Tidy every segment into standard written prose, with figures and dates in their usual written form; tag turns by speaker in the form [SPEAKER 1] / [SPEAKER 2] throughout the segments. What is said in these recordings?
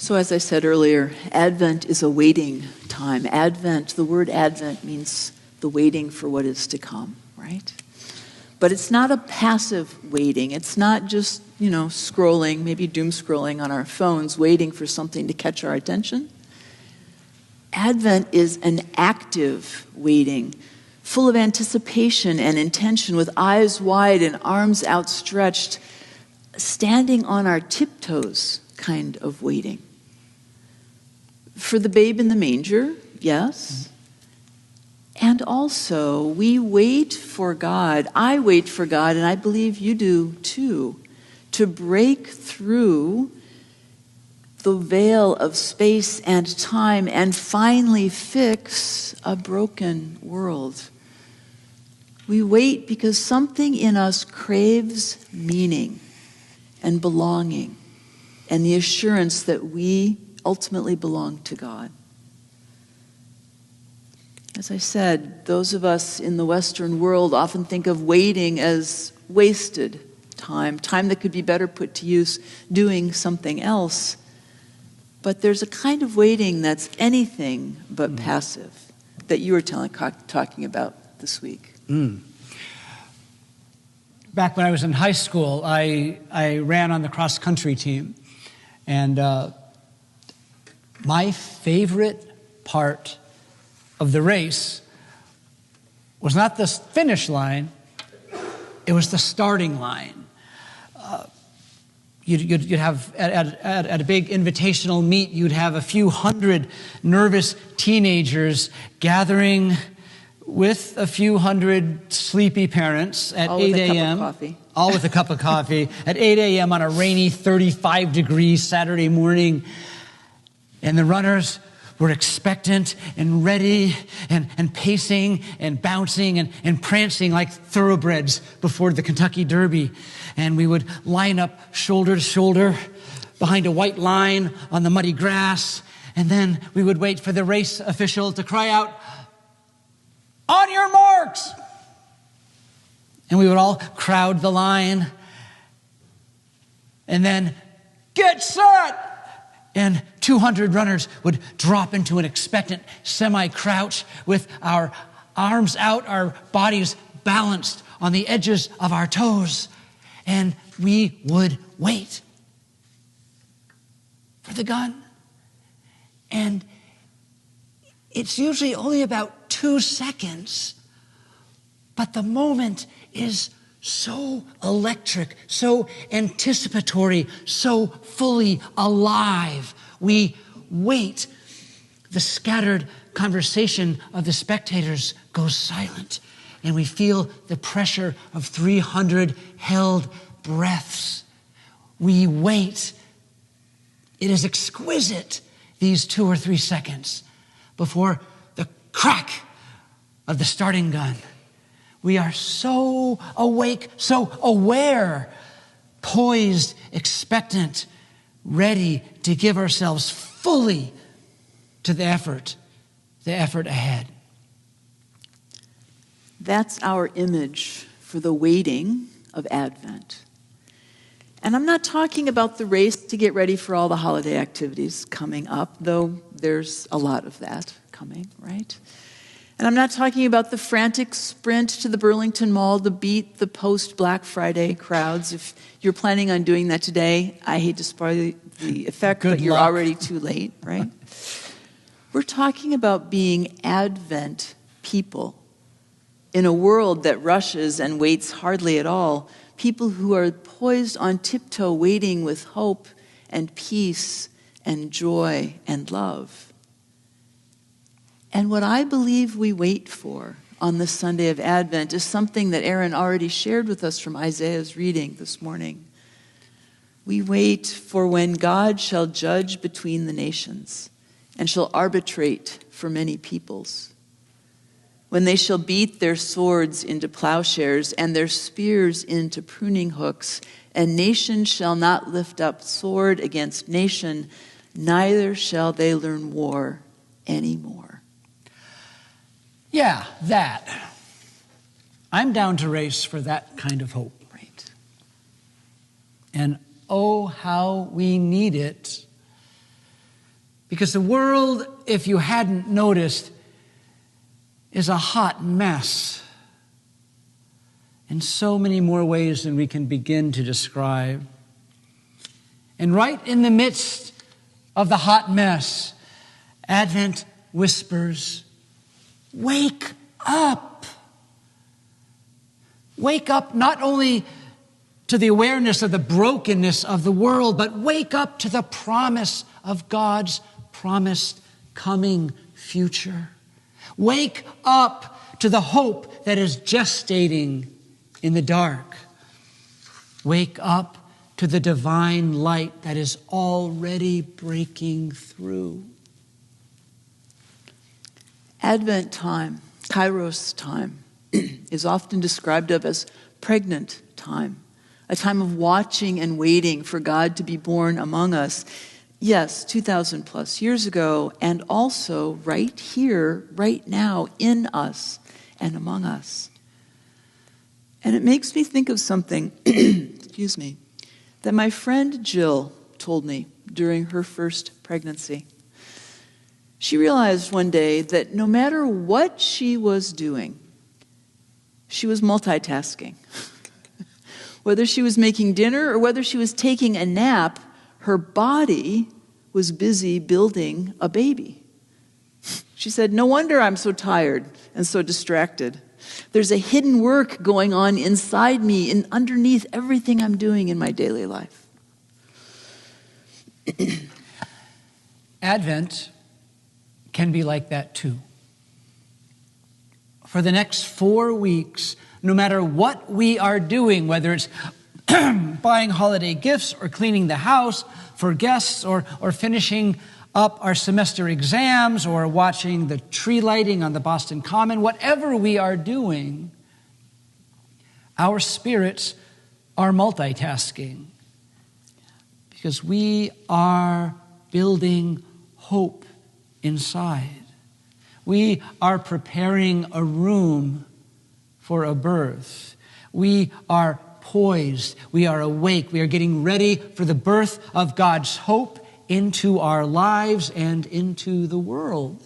[SPEAKER 1] So as I said earlier, Advent is a waiting time. Advent, the word Advent means the waiting for what is to come, right? But it's not a passive waiting. It's not just, scrolling, maybe doom scrolling on our phones, waiting for something to catch our attention. Advent is an active waiting, full of anticipation and intention, with eyes wide and arms outstretched, standing on our tiptoes kind of waiting. For the babe in the manger, yes. And also, we wait for God. I wait for God, and I believe you do too, to break through the veil of space and time and finally fix a broken world. We wait because something in us craves meaning and belonging and the assurance that we ultimately belong to God. As I said, those of us in the Western world often think of waiting as wasted time that could be better put to use doing something else. But there's a kind of waiting that's anything but passive that you were talking about this week.
[SPEAKER 2] Back when I was in high school, I ran on the cross-country team. And my favorite part of the race was not the finish line, it was the starting line. You'd have, at a big invitational meet, you'd have a few hundred nervous teenagers gathering with a few hundred sleepy parents at 8 a.m. All with a cup of coffee. At 8 a.m. on a rainy 35-degree Saturday morning. And the runners were expectant and ready and pacing and bouncing and prancing like thoroughbreds before the Kentucky Derby. And we would line up shoulder to shoulder behind a white line on the muddy grass. And then we would wait for the race official to cry out, "On your marks!" And we would all crowd the line. And then, "Get set!" And 200 runners would drop into an expectant semi-crouch with our arms out, our bodies balanced on the edges of our toes. And we would wait for the gun. And it's usually only about 2 seconds, but the moment is so electric, so anticipatory, so fully alive. We wait. The scattered conversation of the spectators goes silent, and we feel the pressure of 300 held breaths. We wait. It is exquisite, these 2 or 3 seconds before the crack of the starting gun. We are so awake, so aware, poised, expectant, ready to give ourselves fully to the effort ahead.
[SPEAKER 1] That's our image for the waiting of Advent. And I'm not talking about the race to get ready for all the holiday activities coming up, though there's a lot of that coming, right? And I'm not talking about the frantic sprint to the Burlington Mall to beat the post-Black Friday crowds. If you're planning on doing that today, I hate to spoil the effect, but you're already too late, right? We're talking about being Advent people in a world that rushes and waits hardly at all. People who are poised on tiptoe, waiting with hope and peace and joy and love. And what I believe we wait for on this Sunday of Advent is something that Aaron already shared with us from Isaiah's reading this morning. We wait for when God shall judge between the nations and shall arbitrate for many peoples. When they shall beat their swords into plowshares and their spears into pruning hooks, and nation shall not lift up sword against nation, neither shall they learn war anymore.
[SPEAKER 2] Yeah, that. I'm down to race for that kind of hope.
[SPEAKER 1] Right.
[SPEAKER 2] And oh, how we need it Because the world, if you hadn't noticed, is a hot mess in so many more ways than we can begin to describe. And right in the midst of the hot mess, Advent whispers, wake up. Wake up not only to the awareness of the brokenness of the world, but wake up to the promise of God's promised coming future. Wake up to the hope that is gestating in the dark. Wake up to the divine light that is already breaking through.
[SPEAKER 1] Advent time, Kairos time, is often described of as pregnant time, a time of watching and waiting for God to be born among us. Yes, 2,000 plus years ago, and also right here, right now, in us and among us. And it makes me think of something, excuse me, that my friend Jill told me during her first pregnancy. She realized one day that no matter what she was doing, she was multitasking. Whether she was making dinner or whether she was taking a nap, her body was busy building a baby. She said, no wonder I'm so tired and so distracted. There's a hidden work going on inside me and underneath everything I'm doing in my daily life.
[SPEAKER 2] Advent can be like that too. For the next 4 weeks, no matter what we are doing, whether it's buying holiday gifts or cleaning the house for guests or finishing up our semester exams or watching the tree lighting on the Boston Common, whatever we are doing, our spirits are multitasking because we are building hope inside. We are preparing a room for a birth. We are poised. We are awake. We are getting ready for the birth of God's hope into our lives and into the world.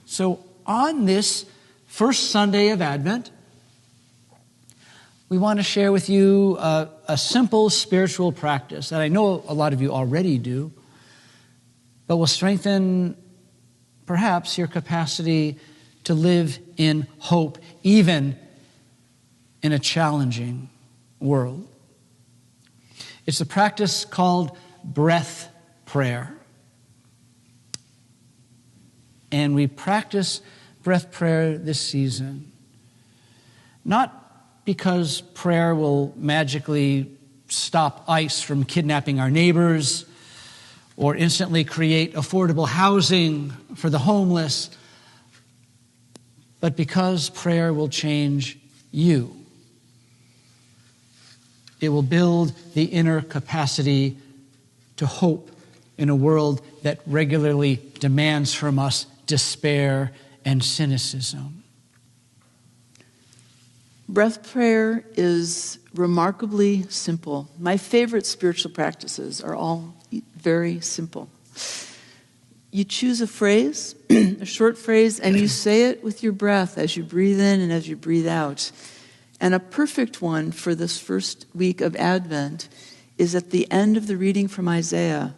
[SPEAKER 2] So on this first Sunday of Advent, we want to share with you a simple spiritual practice that I know a lot of you already do, but will strengthen perhaps your capacity to live in hope, even in a challenging world. It's a practice called breath prayer. And we practice breath prayer this season, not because prayer will magically stop ICE from kidnapping our neighbors or instantly create affordable housing for the homeless, but because prayer will change you. It will build the inner capacity to hope in a world that regularly demands from us despair and cynicism.
[SPEAKER 1] Breath prayer is remarkably simple. My favorite spiritual practices are all very simple. You choose a phrase, a short phrase, and you say it with your breath as you breathe in and as you breathe out. And a perfect one for this first week of Advent is at the end of the reading from Isaiah.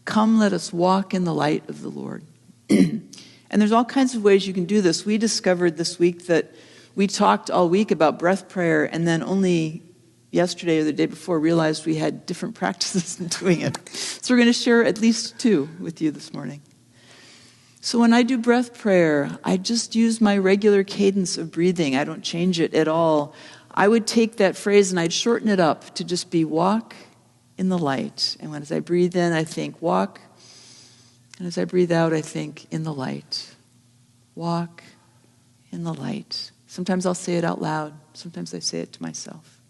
[SPEAKER 1] Come, let us walk in the light of the Lord. And there's all kinds of ways you can do this. We discovered this week that we talked all week about breath prayer, and then only yesterday or the day before realized we had different practices in doing it. So we're going to share at least 2 with you this morning. So when I do breath prayer, I just use my regular cadence of breathing. I don't change it at all. I would take that phrase and I'd shorten it up to just be walk in the light. And as I breathe in, I think walk. And as I breathe out, I think in the light. Walk in the light. Sometimes I'll say it out loud. Sometimes I say it to myself.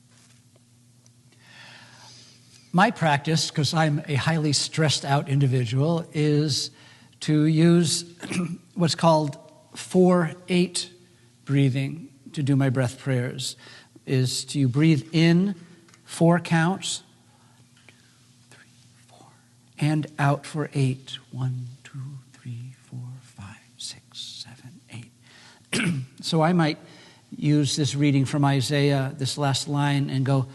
[SPEAKER 2] My practice, because I'm a highly stressed out individual, is to use what's called 4-8 breathing to do my breath prayers. Is to breathe in 4 counts, 3, 4, and out for 8. 1, 2, 3, 4, 5, 6, 7, 8. So I might use this reading from Isaiah, this last line, and go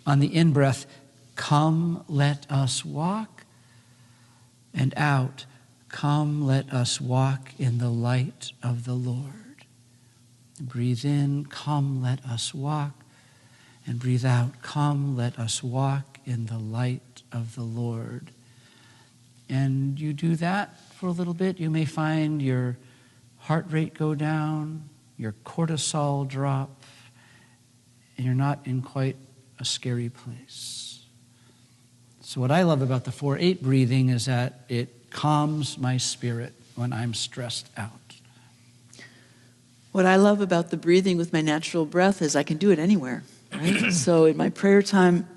[SPEAKER 2] on the in-breath, come, let us walk, and out, come, let us walk in the light of the Lord. Breathe in, come, let us walk, and breathe out, come, let us walk in the light of the Lord. And you do that for a little bit, you may find your heart rate go down, your cortisol drop, and you're not in quite a scary place. So what I love about the 4-8 breathing is that it calms my spirit when I'm stressed out.
[SPEAKER 1] What I love about the breathing with my natural breath is I can do it anywhere, right? So in my prayer time,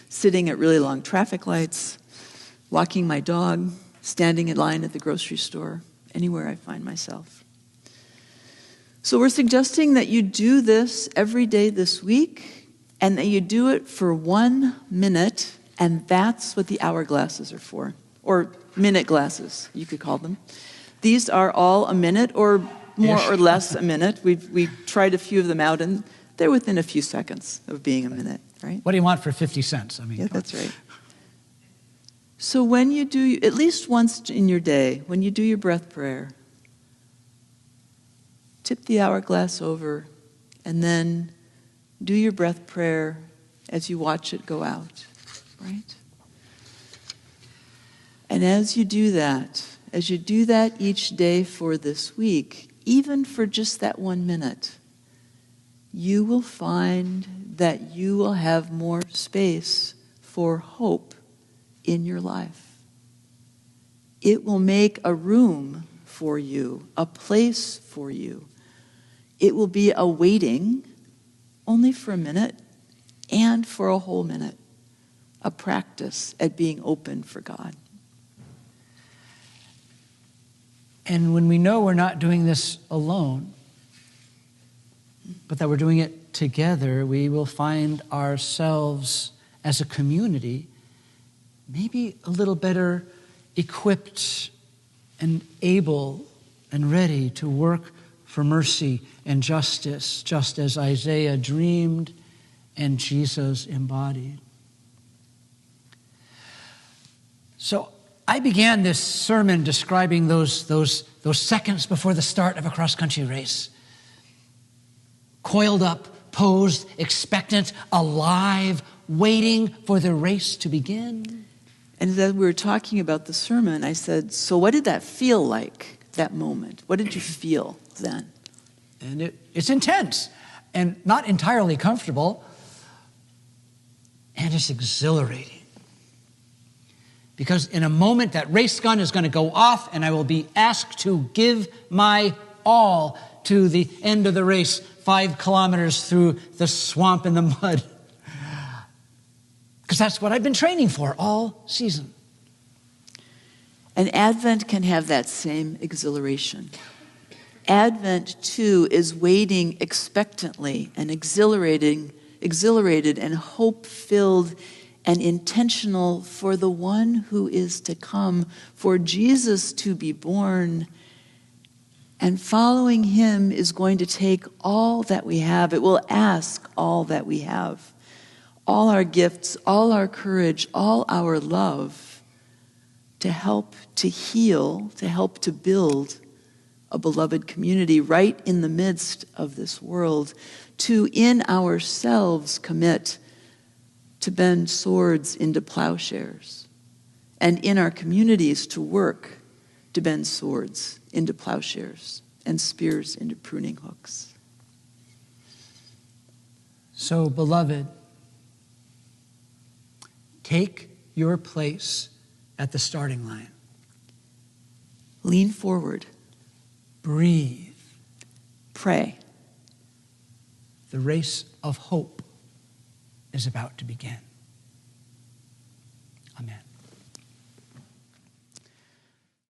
[SPEAKER 1] sitting at really long traffic lights, walking my dog, standing in line at the grocery store, anywhere I find myself. So we're suggesting that you do this every day this week, and that you do it for 1 minute, and that's what the hourglasses are for, or minute glasses, you could call them. These are all a minute, or more or less a minute. We've tried a few of them out, and they're within a few seconds of being a minute, right?
[SPEAKER 2] What do you want for 50 cents? I mean,
[SPEAKER 1] yeah, that's right. So when you do, at least once in your day, when you do your breath prayer, tip the hourglass over, and then do your breath prayer as you watch it go out, right? And as you do that each day for this week, even for just that 1 minute, you will find that you will have more space for hope in your life. It will make a room for you, a place for you. It will be a waiting, only for a minute, and for a whole minute, a practice at being open for God.
[SPEAKER 2] And when we know we're not doing this alone, but that we're doing it together, we will find ourselves as a community maybe a little better equipped and able and ready to work for mercy and justice, just as Isaiah dreamed and Jesus embodied. So I began this sermon describing those seconds before the start of a cross-country race. Coiled up, posed, expectant, alive, waiting for the race to begin.
[SPEAKER 1] And as we were talking about the sermon, I said, so what did that feel like, that moment? What did you feel then?
[SPEAKER 2] And it's intense and not entirely comfortable, and it's exhilarating. Because in a moment, that race gun is going to go off, and I will be asked to give my all to the end of the race, 5 kilometers through the swamp and the mud. Because that's what I've been training for all season.
[SPEAKER 1] And Advent can have that same exhilaration. Advent, too, is waiting expectantly and exhilarated and hope-filled and intentional for the one who is to come, for Jesus to be born. And following him is going to take all that we have. It will ask all that we have. All our gifts, all our courage, all our love to help to heal, to help to build a beloved community right in the midst of this world, to in ourselves commit to bend swords into plowshares, and in our communities to work to bend swords into plowshares and spears into pruning hooks.
[SPEAKER 2] So, beloved, take your place at the starting line.
[SPEAKER 1] Lean forward.
[SPEAKER 2] Breathe.
[SPEAKER 1] Pray.
[SPEAKER 2] The race of hope is about to begin. Amen.